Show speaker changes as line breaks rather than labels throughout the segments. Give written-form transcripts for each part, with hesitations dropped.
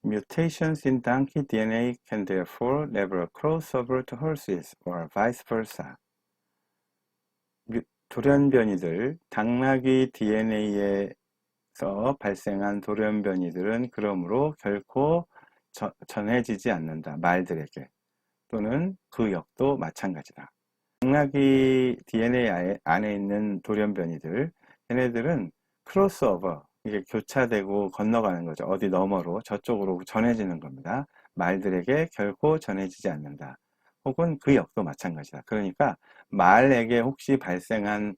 Mutations in donkey DNA can therefore never cross over to horses or vice versa. 돌연변이들, 당나귀 DNA에서 발생한 돌연변이들은 그러므로 결코 전해지지 않는다. 말들에게. 또는 그 역도 마찬가지다. 당나귀 DNA 안에 있는 돌연변이들, 얘네들은 크로스오버, 이게 교차되고 건너가는 거죠. 어디 너머로, 저쪽으로 전해지는 겁니다. 말들에게 결코 전해지지 않는다. 혹은 그 역도 마찬가지다. 그러니까 말에게 혹시 발생한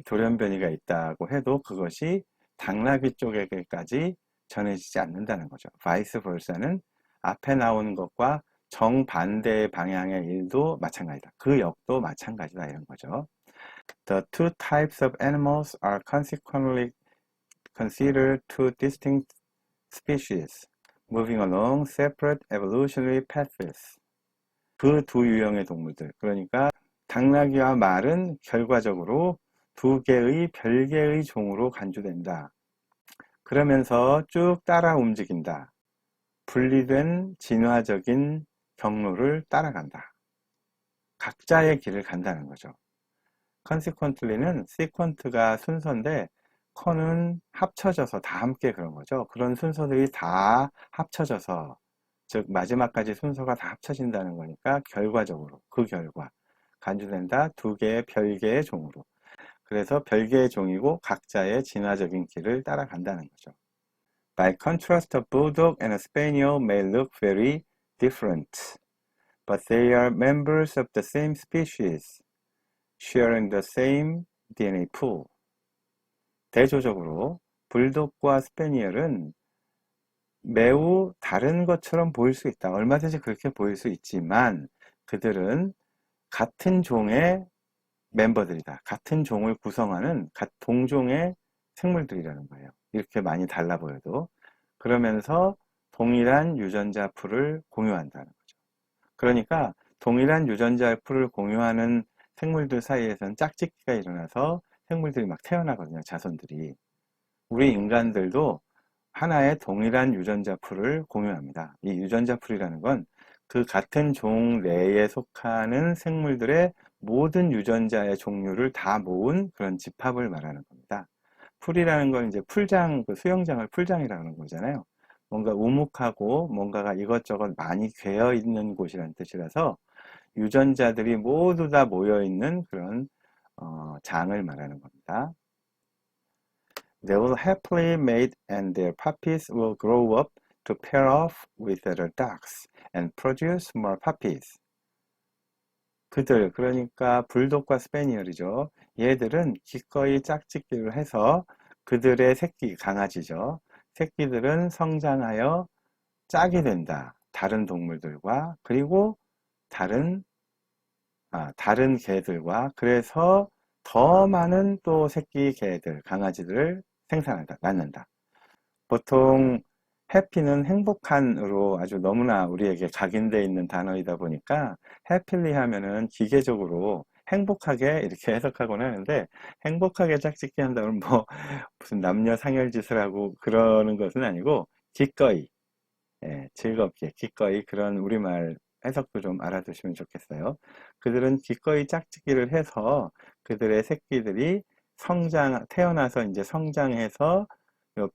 돌연변이가 있다고 해도 그것이 당나귀 쪽에게까지 전해지지 않는다는 거죠. 바이스 벌사는 앞에 나온 것과 정반대의 방향의 일도 마찬가지다. 그 역도 마찬가지다 이런 거죠. The two types of animals are consequently considered two distinct species, moving along separate evolutionary paths. 그 두 유형의 동물들, 그러니까 당나귀와 말은 결과적으로 두 개의 별개의 종으로 간주된다. 그러면서 쭉 따라 움직인다. 분리된 진화적인 경로를 따라간다. 각자의 길을 간다는 거죠. consequently는 sequent가 순서인데 con은 합쳐져서 다 함께 그런 거죠. 그런 순서들이 다 합쳐져서, 즉 마지막까지 순서가 다 합쳐진다는 거니까 결과적으로 그 결과 간주된다. 두 개의 별개의 종으로. 그래서 별개의 종이고 각자의 진화적인 길을 따라간다는 거죠. By contrast, a bulldog and a spaniel may look very different, but they are members of the same species, sharing the same DNA pool. 대조적으로 불독과 스페니얼은 매우 다른 것처럼 보일 수 있다. 얼마든지 그렇게 보일 수 있지만 그들은 같은 종의 멤버들이다. 같은 종을 구성하는 동종의 생물들이라는 거예요. 이렇게 많이 달라 보여도. 그러면서 동일한 유전자 풀을 공유한다는 거죠. 그러니까 동일한 유전자 풀을 공유하는 생물들 사이에서는 짝짓기가 일어나서 생물들이 막 태어나거든요. 자손들이. 우리 인간들도 하나의 동일한 유전자 풀을 공유합니다. 이 유전자 풀이라는 건 그 같은 종 내에 속하는 생물들의 모든 유전자의 종류를 다 모은 그런 집합을 말하는 겁니다. 풀이라는 건 이제 풀장, 그 수영장을 풀장이라고 하는 거잖아요. 뭔가 우묵하고 뭔가가 이것저것 많이 괴어 있는 곳이라는 뜻이라서 유전자들이 모두 다 모여 있는 그런 장을 말하는 겁니다. They will happily mate and their puppies will grow up to pair off with other ducks and produce more puppies. 그들, 그러니까 불독과 스페니얼이죠. 얘들은 기꺼이 짝짓기를 해서 그들의 새끼, 강아지죠. 새끼들은 성장하여 짝이 된다. 다른 동물들과, 그리고 다른 개들과. 그래서 더 많은 또 새끼 개들, 강아지들을 생산한다, 낳는다. 보통 해피는 행복한으로 아주 너무나 우리에게 각인되어 있는 단어이다 보니까 해피리 하면은 기계적으로 행복하게 이렇게 해석하곤 하는데, 행복하게 짝짓기 한다면 뭐 무슨 남녀 상열짓을 하고 그러는 것은 아니고 기꺼이, 즐겁게 기꺼이, 그런 우리말 해석도 좀 알아두시면 좋겠어요. 그들은 기꺼이 짝짓기를 해서 그들의 새끼들이 태어나서 이제 성장해서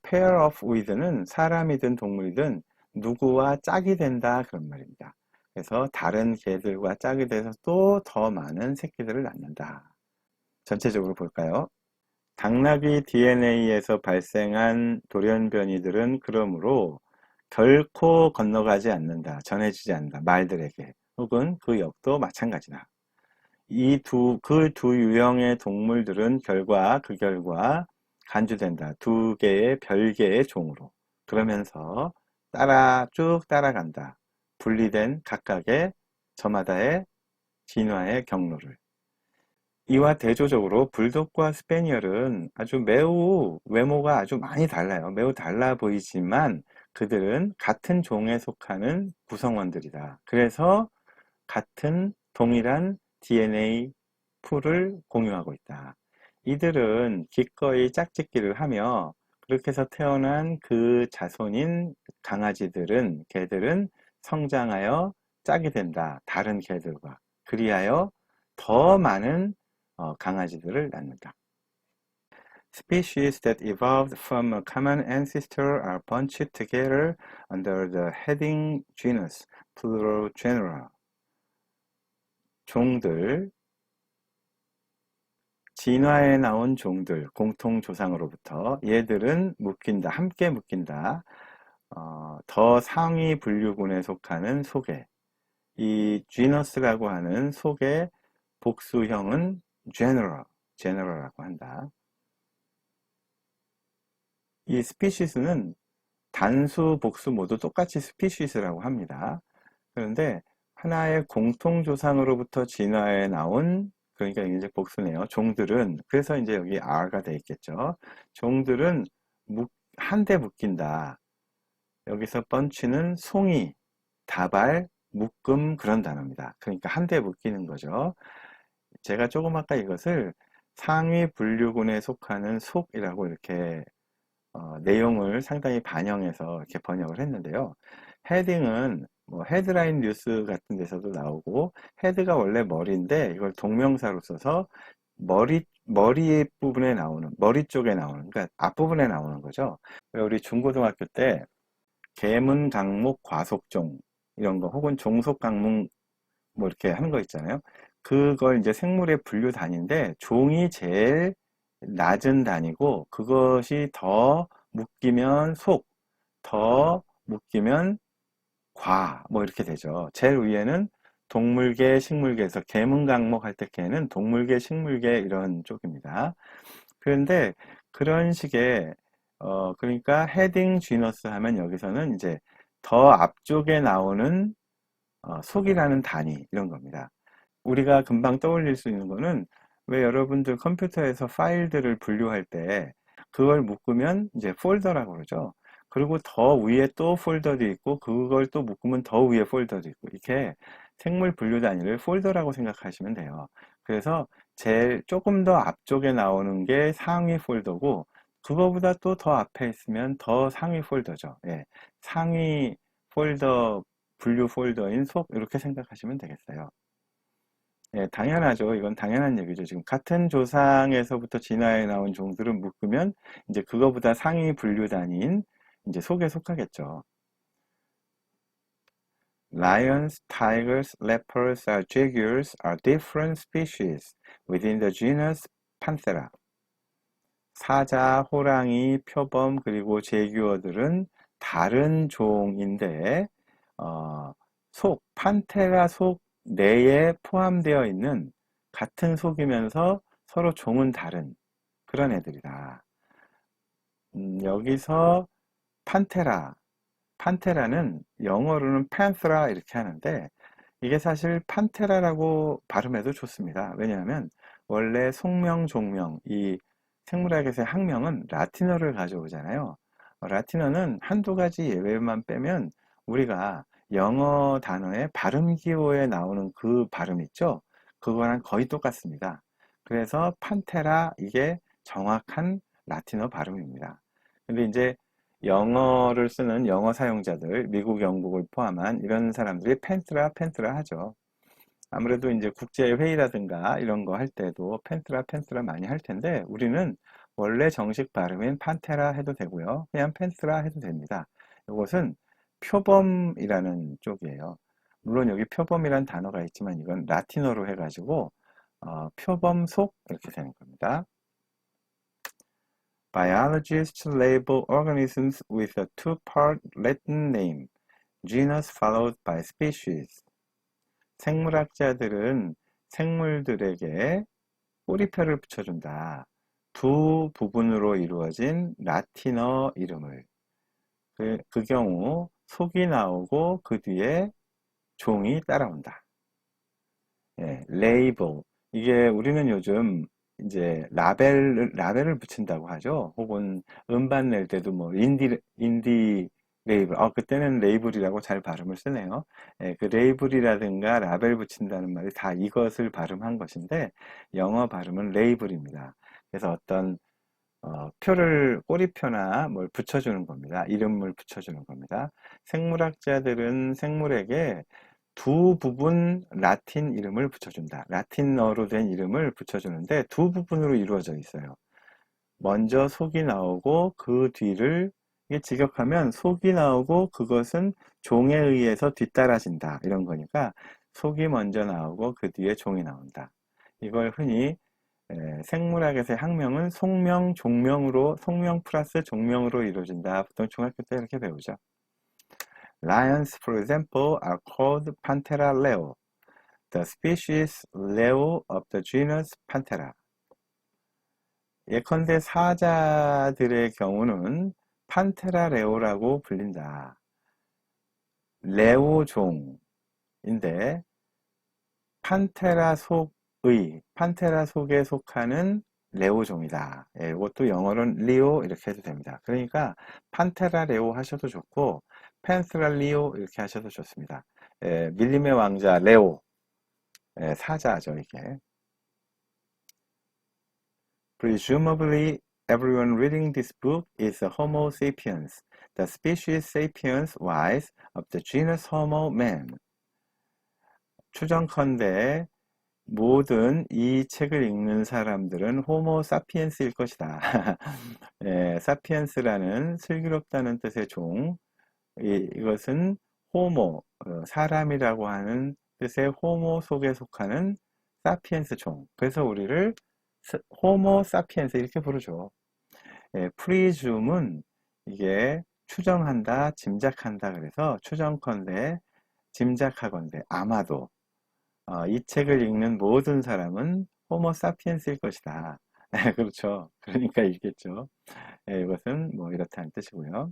pair of with는 사람이든 동물이든 누구와 짝이 된다 그런 말입니다. 그래서 다른 개들과 짝이 돼서 또 더 많은 새끼들을 낳는다. 전체적으로 볼까요? 당나귀 DNA에서 발생한 돌연변이들은 그러므로 결코 건너가지 않는다. 전해지지 않는다. 말들에게. 혹은 그 역도 마찬가지다. 그 두 유형의 동물들은 그 결과 간주된다. 두 개의 별개의 종으로. 그러면서 쭉 따라간다. 분리된 각각의 저마다의 진화의 경로를. 이와 대조적으로 불독과 스페니얼은 매우 외모가 아주 많이 달라요. 매우 달라 보이지만 그들은 같은 종에 속하는 구성원들이다. 그래서 같은 동일한 DNA 풀을 공유하고 있다. 이들은 기꺼이 짝짓기를 하며 그렇게 해서 태어난 그 자손인 강아지들은, 개들은 성장하여 짝이 된다. 다른 개들과. 그리하여 더 많은 강아지들을 낳는다. Species that evolved from a common ancestor are bunched together under the heading genus, plural genera. 종들, 진화에 나온 종들, 공통 조상으로부터 얘들은 묶인다, 함께 묶인다. 더 상위 분류군에 속하는 속에, 이 genus라고 하는 속의 복수형은 general라고 한다. 이 species는 단수, 복수 모두 똑같이 species라고 합니다. 그런데 하나의 공통조상으로부터 진화해 나온, 그러니까 이제 복수네요. 종들은, 그래서 이제 여기 R가 돼 있겠죠. 종들은 한데 묶인다. 여기서 bunch는 송이, 다발, 묶음 그런 단어입니다. 그러니까 한데 묶이는 거죠. 제가 조금 아까 이것을 상위 분류군에 속하는 속이라고 이렇게 내용을 상당히 반영해서 이렇게 번역을 했는데요. 헤딩은 뭐 헤드라인 뉴스 같은 데서도 나오고, 헤드가 원래 머리인데 이걸 동명사로 써서 머리 부분에 나오는, 머리 쪽에 나오는, 그러니까 앞부분에 나오는 거죠. 우리 중고등학교 때 계문, 강목, 과속종 이런 거, 혹은 종속, 강문 뭐 이렇게 하는 거 있잖아요. 그걸 이제 생물의 분류 단위인데, 종이 제일 낮은 단위고, 그것이 더 묶이면 속, 더 묶이면 과, 뭐 이렇게 되죠. 제일 위에는 동물계, 식물계에서 계문, 강목 할 때 개는 동물계, 식물계 이런 쪽입니다. 그런데 그런 식의 그러니까 헤딩 지너스 하면 여기서는 이제 더 앞쪽에 나오는 속이라는 단위 이런 겁니다. 우리가 금방 떠올릴 수 있는 거는, 왜 여러분들 컴퓨터에서 파일들을 분류할 때 그걸 묶으면 이제 폴더라고 그러죠. 그리고 더 위에 또 폴더도 있고, 그걸 또 묶으면 더 위에 폴더도 있고, 이렇게 생물 분류 단위를 폴더라고 생각하시면 돼요. 그래서 제일 조금 더 앞쪽에 나오는 게 상위 폴더고, 그거보다 또 더 앞에 있으면 더 상위 폴더죠. 예, 상위 폴더, 분류 폴더인 속, 이렇게 생각하시면 되겠어요. 예, 당연하죠. 이건 당연한 얘기죠. 지금 같은 조상에서부터 진화해 나온 종들을 묶으면 이제 그거보다 상위 분류 단위인 이제 속에 속하겠죠. Lions, tigers, leopards, jaguars are different species within the genus Panthera. 사자, 호랑이, 표범, 그리고 제규어들은 다른 종인데, 판테라 속 내에 포함되어 있는, 같은 속이면서 서로 종은 다른 그런 애들이다. 여기서 판테라는 영어로는 panthera 이렇게 하는데, 이게 사실 판테라라고 발음해도 좋습니다. 왜냐하면 원래 속명, 종명, 이 생물학에서의 학명은 라틴어를 가져오잖아요. 라틴어는 한두 가지 예외만 빼면 우리가 영어 단어의 발음 기호에 나오는 그 발음 있죠? 그거랑 거의 똑같습니다. 그래서 판테라, 이게 정확한 라틴어 발음입니다. 근데 이제 영어를 쓰는 영어 사용자들, 미국, 영국을 포함한 이런 사람들이 펜트라 하죠. 아무래도 이제 국제 회의라든가 이런 거 할 때도 펜트라 많이 할 텐데, 우리는 원래 정식 발음인 판테라 해도 되고요. 그냥 펜트라 해도 됩니다. 이것은 표범이라는 쪽이에요. 물론 여기 표범이란 단어가 있지만 이건 라틴어로 해가지고 표범 속 이렇게 되는 겁니다. Biologists label organisms with a two-part Latin name, genus followed by species. 생물학자들은 생물들에게 꼬리표를 붙여준다. 두 부분으로 이루어진 라틴어 이름을. 그 경우 속이 나오고 그 뒤에 종이 따라온다. 예, 레이블. 이게 우리는 요즘 이제 라벨을 붙인다고 하죠. 혹은 음반 낼 때도 뭐 인디 레이블. 그때는 레이블이라고 잘 발음을 쓰네요. 예, 그 레이블이라든가 라벨 붙인다는 말이 다 이것을 발음한 것인데, 영어 발음은 레이블입니다. 그래서 어떤 꼬리표나 뭘 붙여주는 겁니다. 이름을 붙여주는 겁니다. 생물학자들은 생물에게 두 부분 라틴 이름을 붙여준다. 라틴어로 된 이름을 붙여주는데 두 부분으로 이루어져 있어요. 먼저 속이 나오고 그 뒤를 이게 직역하면 속이 나오고 그것은 종에 의해서 뒤따라진다. 이런 거니까 속이 먼저 나오고 그 뒤에 종이 나온다. 이걸 흔히 생물학에서의 학명은 속명, 종명으로, 속명 플러스 종명으로 이루어진다. 보통 중학교 때 이렇게 배우죠. Lions, for example, are called Panthera leo, the species leo of the genus Panthera. 예컨대 사자들의 경우는 판테라 레오라고 불린다. 레오 종인데 판테라 속에 속하는 레오종이다. 예, 이것도 영어로는 리오 이렇게 해도 됩니다. 그러니까 판테라 레오 하셔도 좋고 펜테라 리오 이렇게 하셔도 좋습니다. 예, 밀림의 왕자 레오, 예, 사자죠 이게. Presumably, everyone reading this book is a Homo sapiens, the species sapiens wise of the genus Homo man. 추정컨대 모든 이 책을 읽는 사람들은 호모 사피엔스일 것이다. 예, 사피엔스라는 슬기롭다는 뜻의 종, 이것은 호모, 사람이라고 하는 뜻의 호모 속에 속하는 사피엔스 종. 그래서 우리를 호모 사피엔스 이렇게 부르죠. 예, 프리즘은 이게 추정한다, 짐작한다. 그래서 추정컨대, 짐작하건대, 아마도 이 책을 읽는 모든 사람은 호모 사피엔스일 것이다. 그렇죠. 그러니까 읽겠죠. 예, 이것은 뭐 이렇다는 뜻이고요.